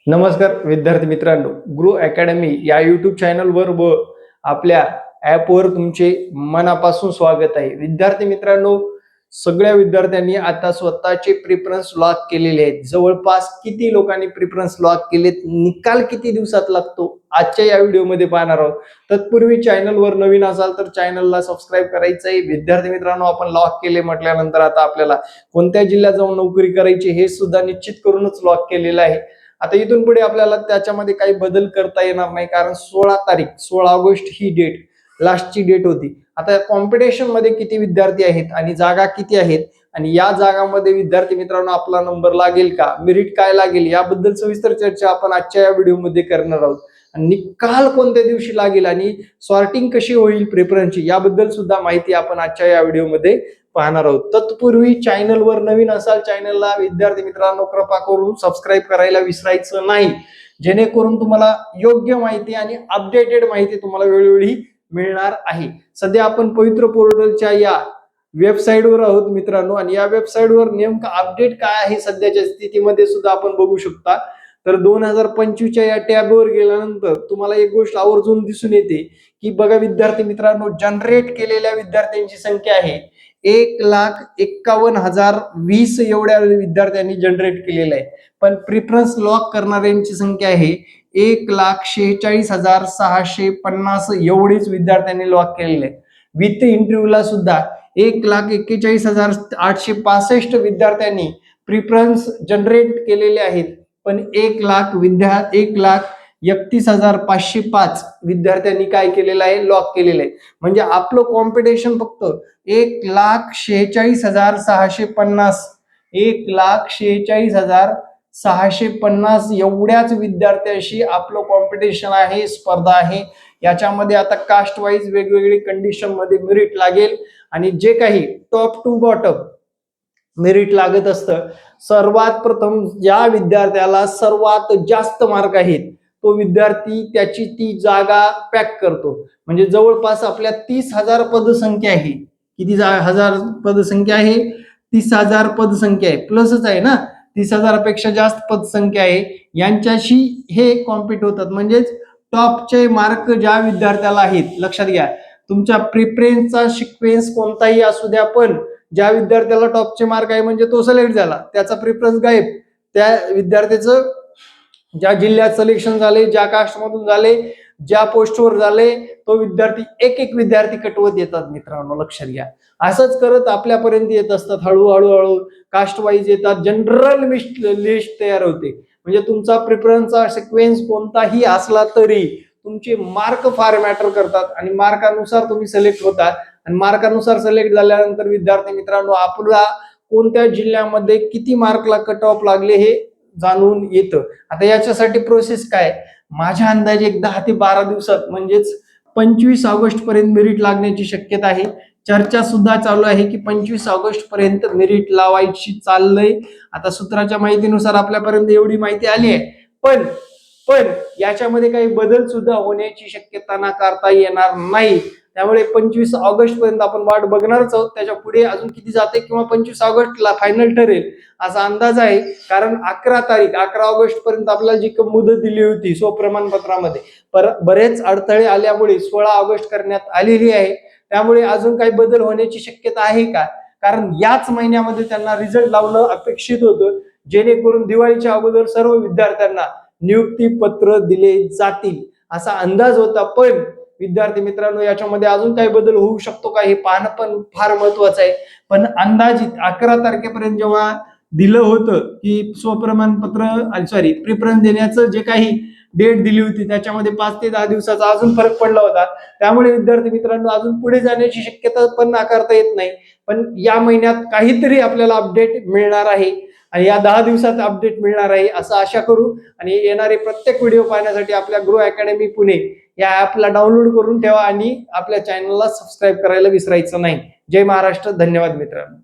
नमस्कार विद्यार्थी मित्रांनो, गुरु अकॅडमी या यूट्यूब चॅनलवर व आपल्या ॲपवर तुमचे मनापासून स्वागत आहे. विद्यार्थी मित्रांनो, सगळ्या विद्यार्थ्यांनी आता स्वतःचे प्रेफरन्स लॉक केलेले आहेत. जवळपास किती लोकांनी प्रेफरन्स लॉक केलेत, निकाल किती दिवसात लागतो, आजच्या या व्हिडिओमध्ये पाहणार आहोत. तत्पूर्वी चॅनलवर नवीन असाल तर चॅनलला सबस्क्राईब करायचं आहे. विद्यार्थी मित्रांनो, आपण लॉक केले म्हटल्यानंतर आता आपल्याला कोणत्या जिल्ह्यात जाऊन नोकरी करायची हे सुद्धा निश्चित करूनच लॉक केलेलं आहे. आता इथून पुढे आपल्याला त्याच्यामध्ये काही बदल करता येणार नाही, कारण 16 ऑगस्ट ही डेट लास्टची डेट होती. आता कॉम्पिटिशन मध्ये किती विद्यार्थी आहेत आणि जागा किती आहेत आणि या जागांमध्ये विद्यार्थी मित्रांनो आपला नंबर लागेल का, मेरिट काय लागेल, याबद्दल सविस्तर चर्चा आपण आजच्या या व्हिडिओमध्ये करणार आहोत. आणि निकाल कोणत्या दिवशी लागेल आणि सॉर्टिंग कशी होईल प्रेफरन्सची याबद्दल सुद्धा माहिती आपण आजच्या या व्हिडिओमध्ये पाहणार आहोत. तत्पूर्वी चॅनलवर नवीन असाल, चॅनलला विद्यार्थी मित्रांनो कृपा करून सबस्क्राईब करायला विसरायचं नाही, जेणेकरून तुम्हाला योग्य माहिती आणि अपडेटेड माहिती तुम्हाला वेळोवेळी मिळणार आहे. सध्या आपण पवित्र पोर्टलच्या या वेबसाईटवर आहोत मित्रांनो, आणि या वेबसाईटवर नेमकं अपडेट काय आहे सध्याच्या स्थितीमध्ये सुद्धा आपण बघू शकता. तर 2025च्या या टॅबवर गेल्यानंतर तुम्हाला एक गोष्ट आवर्जून दिसून येते की बघा विद्यार्थी मित्रांनो, जनरेट केलेल्या विद्यार्थ्यांची संख्या आहे 1,51,020 एवढ्या विद्यार्थ्यांनी जनरेट केलेलं आहे. पण प्रिफरन्स लॉक करणाऱ्यांची संख्या आहे 1,46,650 एवढेच विद्यार्थ्यांनी लॉक केलेले आहे. विथ इंटरव्ह्यूला सुद्धा 1,41,865 विद्यार्थ्यांनी प्रिफरन्स जनरेट केलेले आहेत. पण 1,31,505 विद्यार्थ्यांनी काय केलेलं आहे, लॉक केलेलं आहे. म्हणजे आपलं कॉम्पिटिशन फक्त 1,46,650 1,46,650 एवढ्याच विद्यार्थ्यांशी आपलं कॉम्पिटिशन आहे, स्पर्धा आहे. याच्यामध्ये आता कास्ट वाईज वेगवेगळी कंडिशन मध्ये मेरिट लागेल आणि जे काही टॉप टू बॉटम मेरिट लागत असतं. सर्वात प्रथम ज्या विद्यार्थ्याला सर्वात जास्त मार्क आहेत तो विद्यार्थी त्याची ती जागा पॅक करतो. म्हणजे जवळपास आपल्या 30,000 पदसंख्या आहे. किती हजार पदसंख्या आहे? 30,000 पदसंख्या आहे, प्लसच आहे ना, 30,000 पेक्षा जास्त पदसंख्या आहे. यांच्याशी हे कॉम्पिट होतात. म्हणजेच टॉपचे मार्क ज्या विद्यार्थ्याला आहेत, लक्षात घ्या, तुमच्या प्रिफरन्सचा सिक्वेन्स कोणताही असू द्या, पण ज्या विद्यार्थ्याला टॉपचे मार्क आहे म्हणजे तो सिलेक्ट झाला, त्याचा प्रिफरन्स गायब. त्या विद्यार्थ्याचं ज्या जिल्ह्यात सिलेक्शन झाले, ज्या कास्टमधून झाले, ज्या पोस्टवर झाले, तो विद्यार्थी एक एक विद्यार्थी कटवत येतात मित्रांनो, लक्षात घ्या. असंच करत आपल्यापर्यंत येत असतात. हळूहळू कास्ट वाईज येतात, जनरल लिस्ट तयार होते. म्हणजे तुमचा प्रिफरन्सचा सिक्वेन्स कोणताही असला तरी तुमचे मार्क फार मॅटर करतात आणि मार्कानुसार तुम्ही सिलेक्ट होतात. आणि मार्कानुसार सिलेक्ट झाल्यानंतर विद्यार्थी मित्रांनो आपला कोणत्या जिल्ह्यामध्ये किती मार्कला कट ऑफ लागले हे जाणून येतं. आता याच्यासाठी प्रोसेस काय, माझ्या अंदाजे 10 ते 12 दिवसात म्हणजेच 25 ऑगस्ट पर्यंत मेरिट लागण्याची शक्यता आहे. चर्चा सुद्धा चालू आहे की 25 ऑगस्ट पर्यंत मेरिट लावायची चाललंय. आता सूत्राच्या माहितीनुसार आपल्यापर्यंत एवढी माहिती आली आहे. पण पण याच्यामध्ये काही बदल सुद्धा होण्याची शक्यता नाकारता येणार नाही. त्यामुळे 25 ऑगस्ट पर्यंत आपण वाट बघणारच आहोत. त्याच्या पुढे अजून किती जाते किंवा 25 ऑगस्टला फायनल ठरेल असा अंदाज आहे. कारण 11 ऑगस्ट पर्यंत आपल्याला जी मुदत दिली होती स्वप्रमाणपत्रामध्ये, बरेच अडथळे आल्यामुळे 16 ऑगस्ट करण्यात आलेली आहे. त्यामुळे अजून काही बदल होण्याची शक्यता आहे का, कारण याच महिन्यामध्ये त्यांना रिझल्ट लावणं अपेक्षित होतं, जेणेकरून दिवाळीच्या अगोदर सर्व विद्यार्थ्यांना नियुक्ती पत्र दिले जातील असा अंदाज होता. पण विद्यार्थी मित्रांनो याच्यामध्ये अजून काही बदल होऊ शकतो का हे पाहणं पण फार महत्वाचं आहे. पण अंदाजित 11 तारखेपर्यंत जेव्हा दिलं होतं की स्वप्रमाणपत्र प्रिफरन्स देण्याचं जे काही डेट दिली होती त्याच्यामध्ये 5 ते 10 दिवसाचा अजून फरक पडला होता. त्यामुळे विद्यार्थी मित्रांनो अजून पुढे जाण्याची शक्यता पण नाकारता येत नाही. पण या महिन्यात काहीतरी आपल्याला अपडेट मिळणार आहे आणि या 10 दिवसात अपडेट मिळणार आहे असं आशा करू. आणि येणारे प्रत्येक व्हिडिओ पाहण्यासाठी आपल्या गुरु अकॅडमी पुणे या ऍपला डाउनलोड करून ठेवा आणि आपल्या चॅनलला सबस्क्राईब करायला विसरायचं नाही. जय महाराष्ट्र. धन्यवाद मित्रांनो.